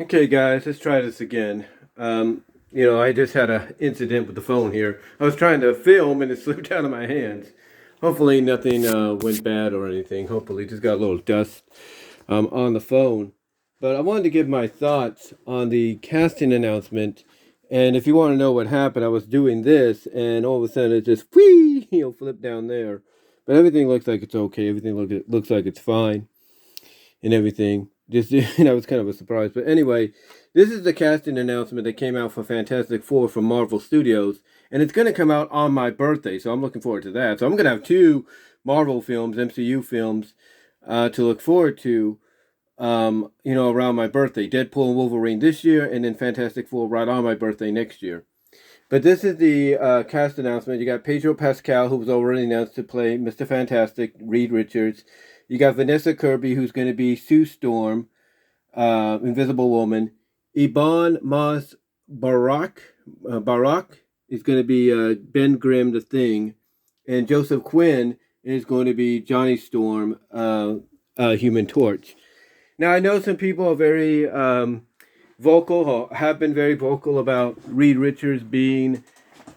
Okay, guys, let's try this again. I just had an incident with the phone here. I was trying to film and it slipped out of my hands. Hopefully, nothing went bad or anything. Hopefully, just got a little dust on the phone. But I wanted to give my thoughts on the casting announcement. And if you want to know what happened, I was doing this, and all of a sudden it just whee, flipped down there. But everything looks like it's okay. Everything looks like it's fine and everything. Just that was kind of a surprise. But anyway, this is the casting announcement that came out for Fantastic Four from Marvel Studios, and it's going to come out on my birthday, so I'm looking forward to that. So I'm going to have two Marvel films, MCU films, to look forward to. Around my birthday, Deadpool and Wolverine this year, and then Fantastic Four right on my birthday next year. But this is the cast announcement. You got Pedro Pascal, who was already announced to play Mr. Fantastic, Reed Richards. You got Vanessa Kirby, who's going to be Sue Storm, Invisible Woman. Ibn Mas Barak is going to be Ben Grimm, the Thing. And Joseph Quinn is going to be Johnny Storm, Human Torch. Now, I know some people are very vocal, or have been very vocal about Reed Richards being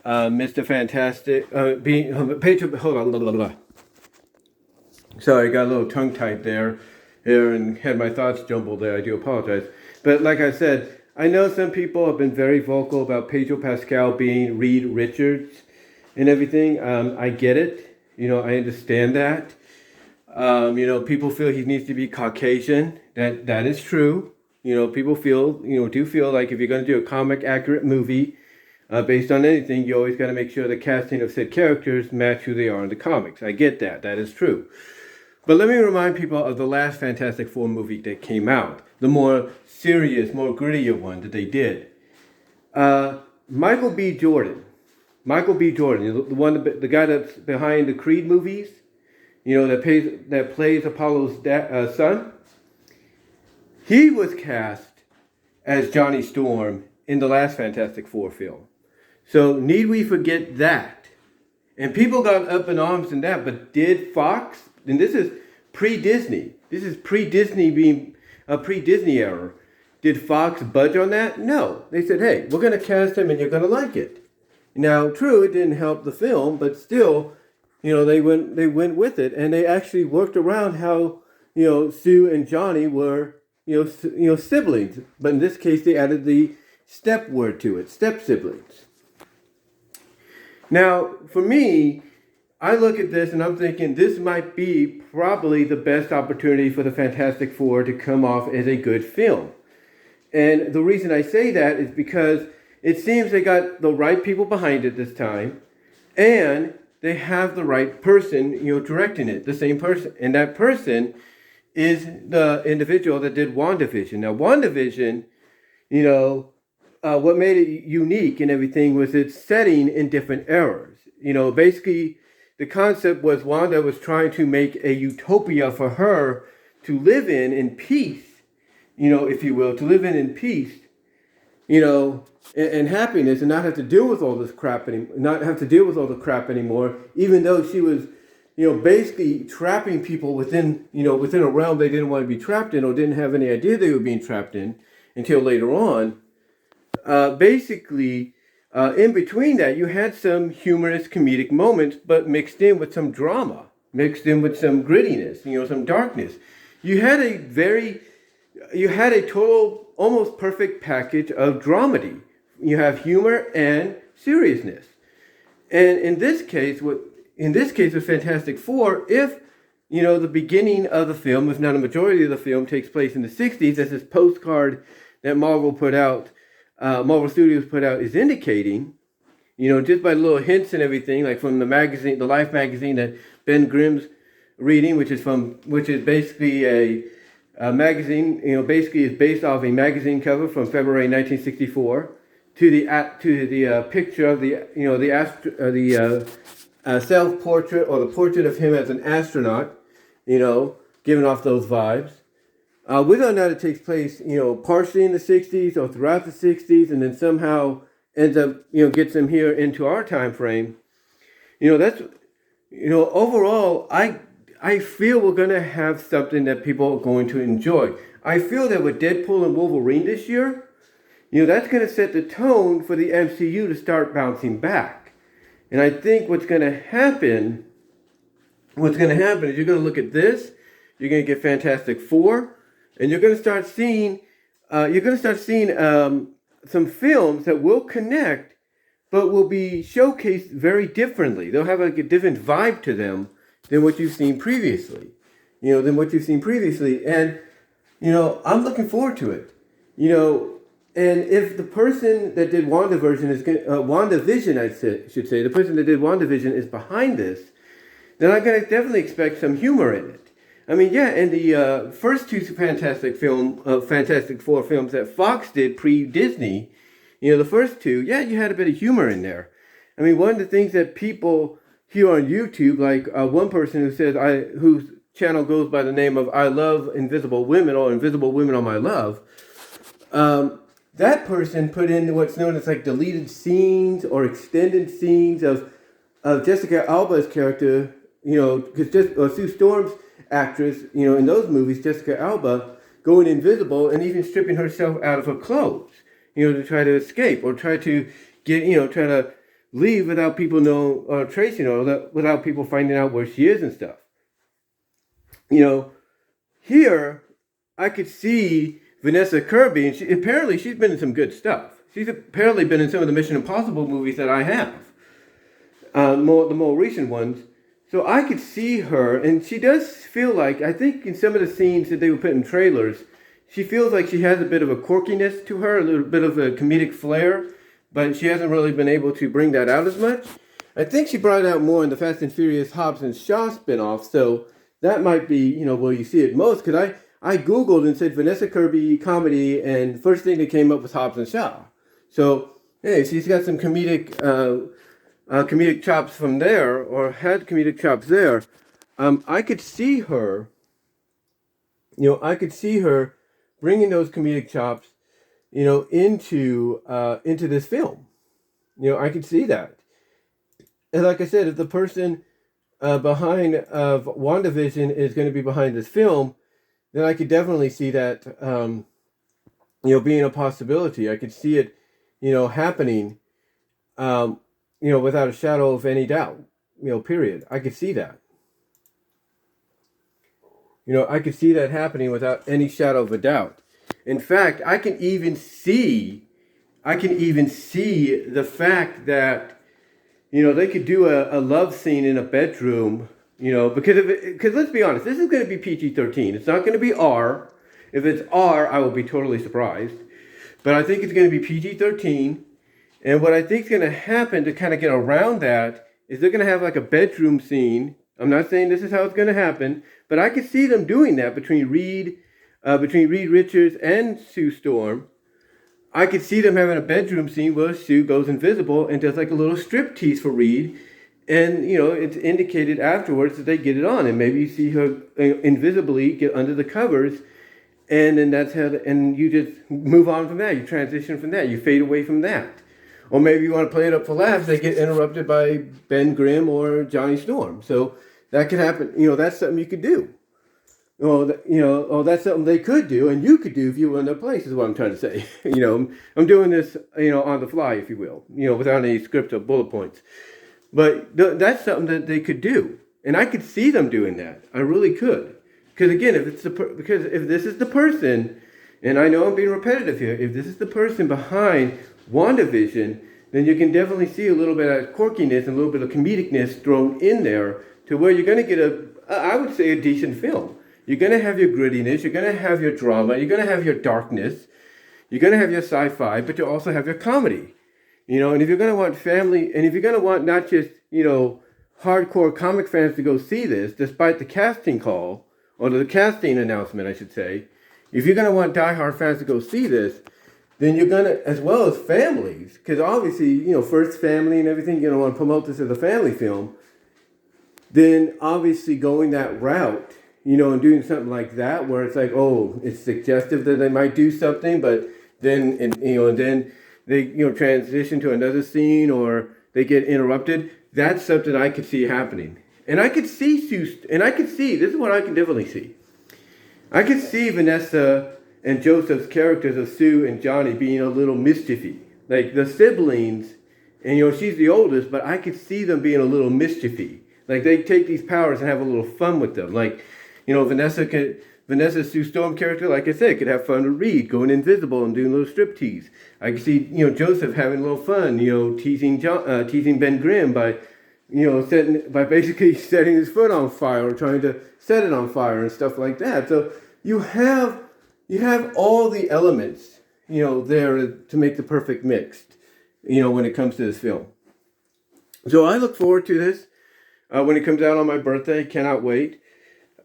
Mr. Fantastic, being hold on, blah, blah, blah. Sorry, I got a little tongue-tied there and had my thoughts jumbled there. I do apologize. But like I said, I know some people have been very vocal about Pedro Pascal being Reed Richards and everything. I get it. I understand that. People feel he needs to be Caucasian. That is true. People do feel like if you're going to do a comic accurate movie based on anything, you always got to make sure the casting of said characters match who they are in the comics. I get that. That is true. But let me remind people of the last Fantastic Four movie that came out, the more serious, more grittier one that they did. Michael B. Jordan, the guy that's behind the Creed movies, that plays Apollo's son. He was cast as Johnny Storm in the last Fantastic Four film. So need we forget that? And people got up in arms in that, but did Fox, and this is pre-Disney, being a pre-Disney era, did Fox budge on that? No. They said, hey, we're going to cast him and you're going to like it. Now, true, it didn't help the film, but still, they went with it, and they actually worked around how, Sue and Johnny were, siblings. But in this case, they added the step word to it, step siblings. Now, for me, I look at this and I'm thinking this might be probably the best opportunity for the Fantastic Four to come off as a good film. And the reason I say that is because it seems they got the right people behind it this time, and they have the right person, directing it, the same person. And that person is the individual that did WandaVision. Now, WandaVision, what made it unique and everything was its setting in different eras. Basically, the concept was Wanda was trying to make a utopia for her to live in peace, if you will, to live in peace, and happiness, and not have to deal with all this crap anymore, even though she was, basically trapping people within a realm they didn't want to be trapped in or didn't have any idea they were being trapped in until later on. In between that, you had some humorous comedic moments, but mixed in with some drama, mixed in with some grittiness, some darkness. You had a total, almost perfect package of dramedy. You have humor and seriousness. And in this case with Fantastic Four, if the beginning of the film, if not a majority of the film, takes place in the 60s, as this postcard that Marvel Studios put out is indicating, just by little hints and everything, like from the magazine, the Life magazine that Ben Grimm's reading, which is basically a magazine, basically is based off a magazine cover from February 1964, to the picture of the self-portrait or the portrait of him as an astronaut, giving off those vibes. Whether or not it takes place, partially in the 60s or throughout the 60s, and then somehow ends up, gets them here into our time frame, that's, overall, I feel we're going to have something that people are going to enjoy. I feel that with Deadpool and Wolverine this year, that's going to set the tone for the MCU to start bouncing back. And I think what's going to happen is you're going to look at this, you're going to get Fantastic Four, and you're going to start seeing some films that will connect, but will be showcased very differently. They'll have like a different vibe to them than what you've seen previously. And I'm looking forward to it. And if the person that did WandaVision the person that did WandaVision is behind this, then I'm going to definitely expect some humor in it. I mean, yeah, in the first two Fantastic Four films that Fox did pre-Disney, the first two, yeah, you had a bit of humor in there. I mean, one of the things that people here on YouTube, like one person who says, whose channel goes by the name of I Love Invisible Women or Invisible Women on My Love, that person put in what's known as like deleted scenes or extended scenes of Jessica Alba's character, because Sue Storm's actress, in those movies, Jessica Alba, going invisible and even stripping herself out of her clothes, to try to escape or try to try to leave without people tracing her, without people finding out where she is and stuff. Here, I could see Vanessa Kirby, and she's been in some good stuff. She's apparently been in some of the Mission Impossible movies that I have, the more recent ones. So I could see her, and she does feel like, I think in some of the scenes that they were put in trailers, she feels like she has a bit of a quirkiness to her, a little bit of a comedic flair, but she hasn't really been able to bring that out as much. I think she brought it out more in the Fast and Furious Hobbs and Shaw spinoff, so that might be, where you see it most, because I Googled and said Vanessa Kirby comedy, and first thing that came up was Hobbs and Shaw. So, hey, she's got some comedic chops from there, or had comedic chops there. I could see her, bringing those comedic chops, into this film. I could see that. And like I said, if the person behind of WandaVision is going to be behind this film, then I could definitely see that, being a possibility. I could see it, happening, without a shadow of any doubt, period. I could see that. I could see that happening without any shadow of a doubt. In fact, I can even see the fact that, they could do a love scene in a bedroom, because let's be honest, this is going to be PG-13. It's not going to be R. If it's R, I will be totally surprised. But I think it's going to be PG-13. And what I think is going to happen to kind of get around that is they're going to have like a bedroom scene. I'm not saying this is how it's going to happen, but I could see them doing that between Reed Richards and Sue Storm. I could see them having a bedroom scene where Sue goes invisible and does like a little striptease for Reed. And, it's indicated afterwards that they get it on. And maybe you see her invisibly get under the covers. And then and you just move on from that. You transition from that. You fade away from that. Or maybe you want to play it up for laughs. They get interrupted by Ben Grimm or Johnny Storm. So that could happen. That's something you could do. That's something they could do, and you could do if you were in their place, is what I'm trying to say. I'm doing this, on the fly, if you will, without any script or bullet points. But that's something that they could do, and I could see them doing that. I really could, because again, if this is the person, and I know I'm being repetitive here, if this is the person behind WandaVision, then you can definitely see a little bit of quirkiness and a little bit of comedicness thrown in there to where you're going to get I would say, a decent film. You're going to have your grittiness, you're going to have your drama, you're going to have your darkness, you're going to have your sci-fi, but you also have your comedy. And if you're going to want family, and if you're going to want not just, hardcore comic fans to go see this, despite the casting call, or the casting announcement, I should say, if you're going to want diehard fans to go see this, then you're going to, as well as families, because obviously, first family and everything, you're going to want to promote this as a family film, then obviously going that route, and doing something like that, where it's like, oh, it's suggestive that they might do something, but then, and then they, transition to another scene, or they get interrupted. That's something I could see happening. And I could see this is what I can definitely see. I could see Vanessa and Joseph's characters of Sue and Johnny being a little mischiefy. Like the siblings, and she's the oldest, but I could see them being a little mischiefy. Like they take these powers and have a little fun with them. Like, Vanessa Sue Storm character, like I said, could have fun with Reed, going invisible and doing a little striptease. I could see, Joseph having a little fun, teasing Ben Grimm by, basically setting his foot on fire or trying to set it on fire and stuff like that. So you have all the elements, there to make the perfect mix, when it comes to this film. So I look forward to this when it comes out on my birthday. Cannot wait.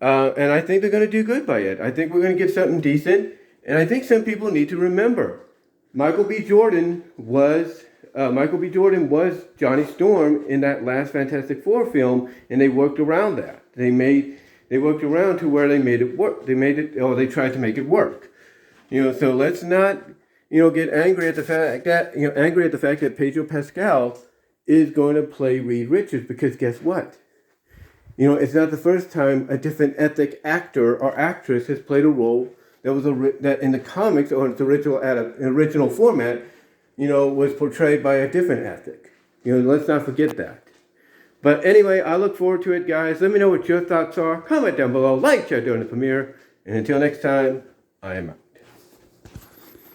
And I think they're going to do good by it. I think we're going to get something decent. And I think some people need to remember, Michael B. Jordan was Johnny Storm in that last Fantastic Four film, and they worked around that. They worked around to where they made it work. They tried to make it work. So let's not, get angry at the fact that Pedro Pascal is going to play Reed Richards, because guess what? It's not the first time a different ethnic actor or actress has played a role that in the comics or its original format, was portrayed by a different ethnic. Let's not forget that. But anyway, I look forward to it, guys. Let me know what your thoughts are. Comment down below, like, share during the premiere, and until next time, I am out.